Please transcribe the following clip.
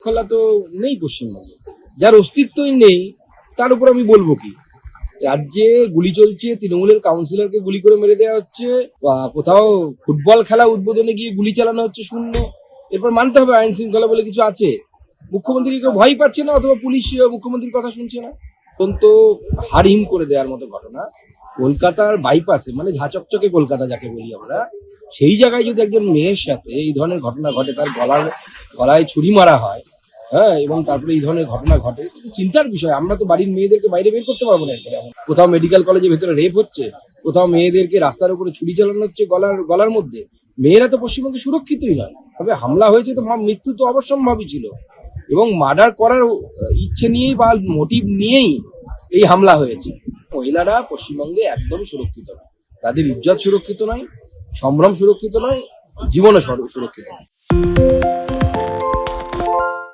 খেলা তো নেই পশ্চিমবঙ্গে, যার অস্তিত্বই নেই তার উপর আমি বলবো কি? রাজ্যে গুলি চলছে, তৃণমূলের কাউন্সিলরকে গুলি করে মেরে দেওয়া হচ্ছে, বা কোথাও ফুটবল খেলা উদ্বোধনে গিয়ে গুলি চালানো হচ্ছে শূন্যে। এরপর মানতে হবে আইন শৃঙ্খলা বলে কিছু আছে। মুখ্যমন্ত্রী কেউ ভয় পাচ্ছে না, অথবা পুলিশ মুখ্যমন্ত্রীর কথা শুনছে না। অত্যন্ত হারহিম করে দেওয়ার মতো ঘটনা। কলকাতার বাইপাসে, মানে ঝাঁচকচকে কলকাতা যাকে বলি আমরা, সেই জায়গায় যদি একজন মেয়ের সাথে এই ধরনের ঘটনা ঘটে, তার গলায় ছুরি মারা হয়, হ্যাঁ, এবং তারপরে এই ধরনের ঘটনা ঘটে, চিন্তার বিষয়। আমরা তো বাড়ির মেয়েদেরকে বাইরে বের করতে পারবো না এরপরে। কোথাও মেডিকেল কলেজের ভেতরে রেপ হচ্ছে, কোথাও মেয়েদেরকে রাস্তার উপরে ছুরি চালানো হচ্ছে গলার মধ্যে। মেয়েরা তো পশ্চিমবঙ্গে সুরক্ষিতই নয়। তবে হামলা হয়েছে তো মৃত্যু তো অবশ্যম্ভাবী ছিল, এবং মার্ডার করার ইচ্ছে নিয়েই বা মোটিভ নিয়েই এই হামলা হয়েছে। মহিলারা পশ্চিমবঙ্গে একদমই সুরক্ষিত নয়, তাদের ইজ্জত সুরক্ষিত নয়, সম্ভ্রম সুরক্ষিত নয়, জীবনও সুরক্ষিত নয়।